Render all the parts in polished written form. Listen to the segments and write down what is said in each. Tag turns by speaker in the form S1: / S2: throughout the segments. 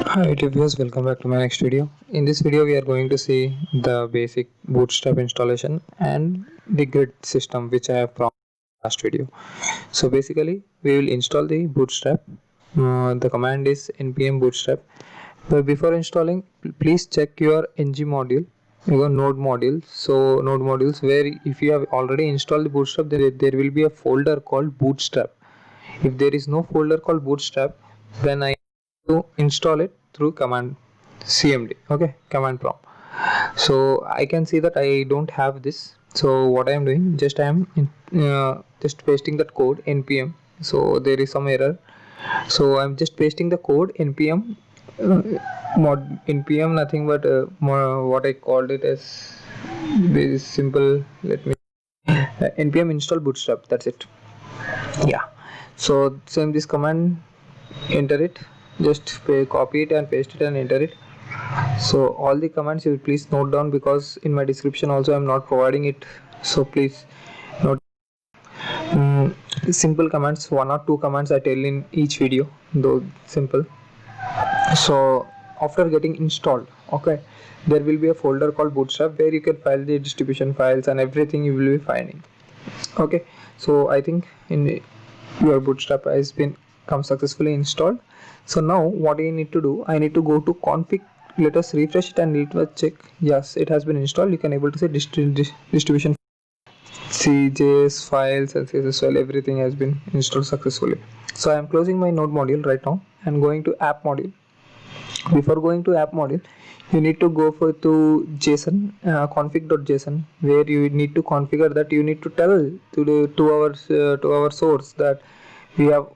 S1: Hi YouTube viewers, welcome back to my next video. In this video we are going to see the basic bootstrap installation and the grid system which I have promised in the last video. So basically we will install the bootstrap. The command is npm bootstrap. But before installing, please check your ng module, your node module. So node modules, where if you have already installed the bootstrap, there will be a folder called bootstrap. If there is no folder called bootstrap, then I to install it through command cmd, okay, command prompt. So I can see that I don't have this. So what I am doing, just pasting that code npm. So there is some error, so I'm just pasting the code npm uh, mod npm, nothing but what I called it as very simple. Let me npm install bootstrap, that's it. Yeah, so same this command, enter it, just copy it and paste it and enter it. So all the commands you please note down, because in my description also I'm not providing it, so please note. Simple commands, one or two commands I tell in each video, though simple. So after getting installed, okay, there will be a folder called bootstrap where you can file the distribution files and everything you will be finding. Okay, so I think in your bootstrap has been come successfully installed. So now what you need to do, I need to go to config. Let us refresh it and let us check. Yes, it has been installed. You can able to say distribution CJS files and CSS file, everything has been installed successfully. So I am closing my node module right now and going to app module. Before going to app module, you need to go for to json, config.json, where you need to configure that. You need to tell to our source that we have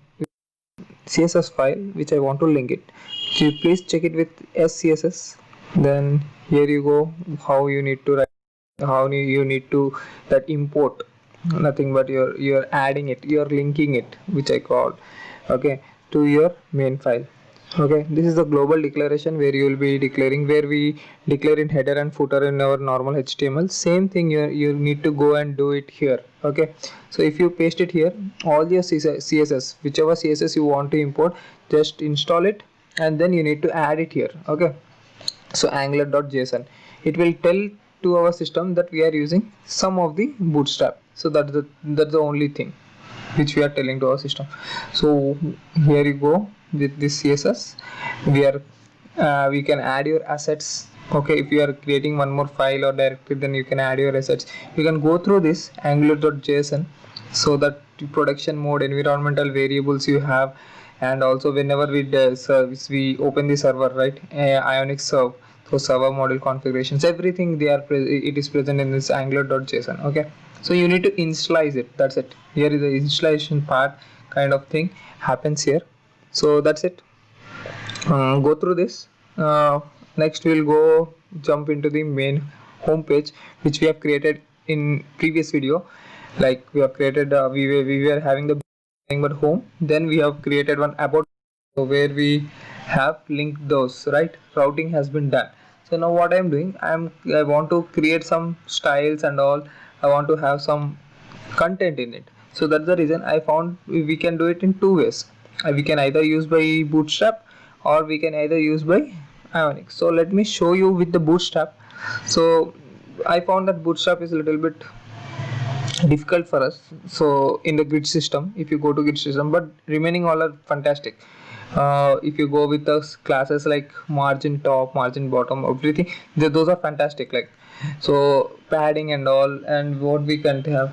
S1: css file which I want to link it. So you please check it with scss. Then here you go, how you need to write, how you need to that import, nothing but you're adding it, you're linking it, which I called, okay, to your main file. Okay, this is the global declaration where you will be declaring, where we declare in header and footer in our normal html. Same thing you need to go and do it here. Okay, so if you paste it here, all your css, whichever css you want to import, just install it and then you need to add it here. Okay, so angular.json, it will tell to our system that we are using some of the bootstrap. So that's the only thing which we are telling to our system. So here you go with this css. We can add your assets. Okay, if you are creating one more file or directory, then you can add your assets. You can go through this angular.json, so that production mode, environmental variables you have, and also whenever we service, we open the server, right, ionic serve. So server model configurations, everything it is present in this angular.json. Okay, so you need to initialize it, that's it. Here is the installation part kind of thing happens here. So that's it. Go through this. Next we'll go jump into the main home page which we have created in previous video. Like we have created we were having the but home, then we have created one about, where we have linked those, right. Routing has been done. So now what I'm doing, I want to create some styles and all. I want to have some content in it. So that's the reason I found we can do it in two ways. We can either use by bootstrap, or we can either use by ionic. So let me show you with the bootstrap. So I found that bootstrap is a little bit difficult for us. So in the grid system, if you go to grid system, but remaining all are fantastic. If you go with the classes like margin top, margin bottom, everything, those are fantastic. Like, so padding and all, and what we can have,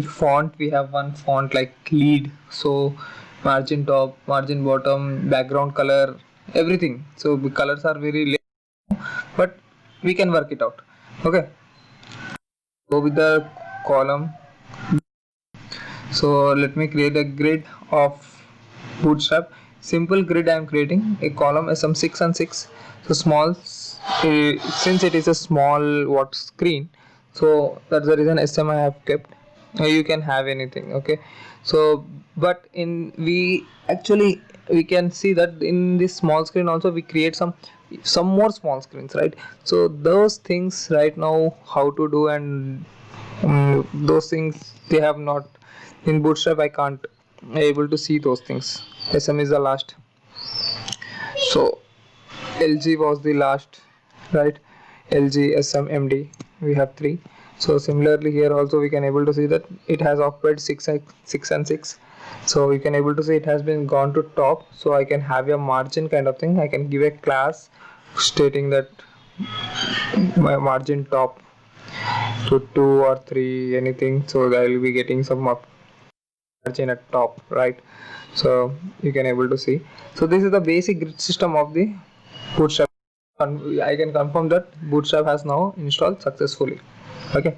S1: font, we have one font like lead. So margin top, margin bottom, background color, everything. So the colors are very late, but we can work it out. Okay, go with the column. So let me create a grid of bootstrap. Simple grid I am creating, a column sm6 and 6. So small, since it is a small what screen, so that's the reason sm I have kept. You can have anything. Okay, so but in we actually we can see that in this small screen also we create some more small screens, right. So those things right now how to do, and those things they have not in bootstrap. I can't able to see those things. Sm is the last. So LG was the last, right? LG, SM, MD, we have 3. So similarly here also we can able to see that it has occupied 6 and 6. So you can able to see it has been gone to top. So I can have a margin kind of thing. I can give a class stating that my margin top to 2 or 3 anything, so I will be getting some margin at top, right? So you can able to see. So this is the basic grid system of the Bootstrap. I can confirm that Bootstrap has now installed successfully. Okay,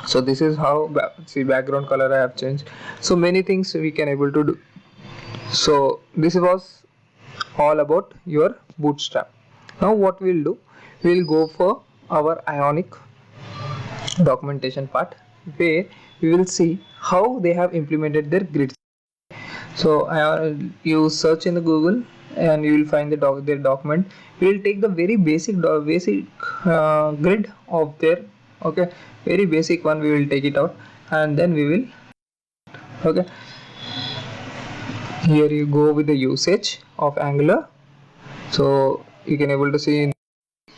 S1: so this is how, see, background color I have changed. So many things we can able to do. So this was all about your Bootstrap. Now what we'll do, we'll go for our Ionic documentation part, where we will see how they have implemented their grid. So you search in the Google and you will find their document. We will take the very basic grid of their, okay, very basic one. We will take it out and then we will, okay, here you go with the usage of Angular. So you can able to see,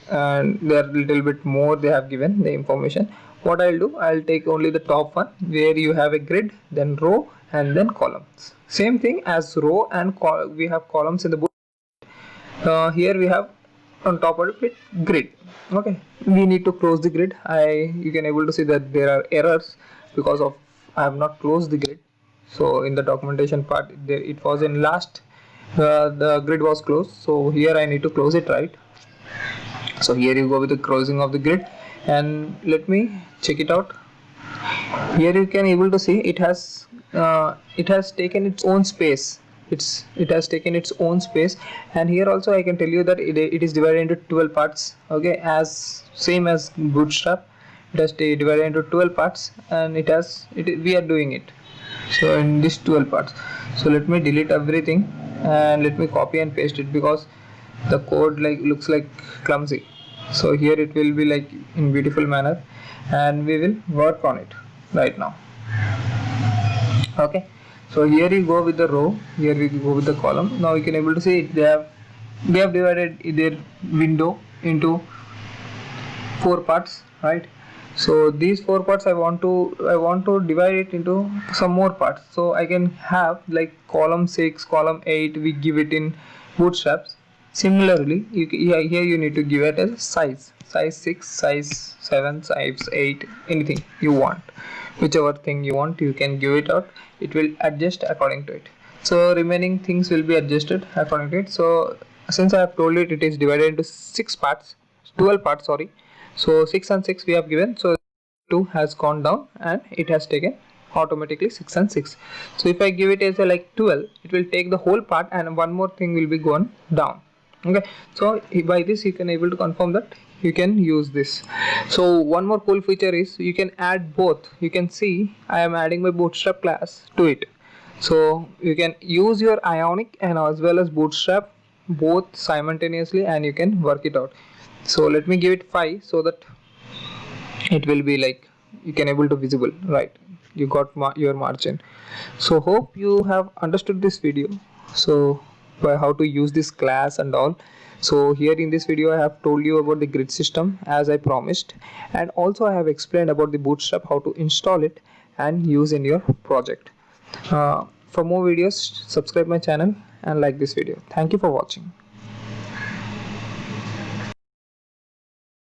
S1: and there are little bit more they have given the information. What I'll do, I'll take only the top one where you have a grid, then row, and then columns. Same thing as row and we have columns in the book. Here we have on top of it grid. Okay, we need to close the grid. You can able to see that there are errors because of I have not closed the grid. So in the documentation part, it was in last, the grid was closed. So here I need to close it, right? So here you go with the closing of the grid, and let me check it out. Here you can able to see it has taken its own space. It has taken its own space, and here also I can tell you that it is divided into 12 parts. Okay, as same as Bootstrap, it has divided into 12 parts, and we are doing it. So in this 12 parts, so let me delete everything and let me copy and paste it, because the code looks like clumsy. So here it will be like in beautiful manner, and we will work on it right now. Okay, so here you go with the row, here we go with the column. Now you can able to see they have divided their window into 4 parts, right? So these 4 parts I want to divide it into some more parts. So I can have like column 6, column 8, we give it in Bootstraps. Similarly, here you need to give it as size 6, size 7, size 8, anything you want, whichever thing you want you can give it out. It will adjust according to it. So remaining things will be adjusted according to it. So since I have told it, it is divided into 12 parts, sorry. So 6 and 6 we have given, so 2 has gone down and it has taken automatically 6 and 6. So if I give it as a like 12, it will take the whole part and one more thing will be gone down. Okay, so by this you can able to confirm that you can use this. So one more cool feature is you can add both. You can see I am adding my Bootstrap class to it. So you can use your Ionic and as well as Bootstrap both simultaneously, and you can work it out. So let me give it 5 so that it will be like you can able to visible, right? You got your margin. So hope you have understood this video, so by how to use this class and all. So here in this video I have told you about the grid system as I promised, and also I have explained about the Bootstrap, how to install it and use in your project. For more videos, subscribe my channel and like this video. Thank you for watching.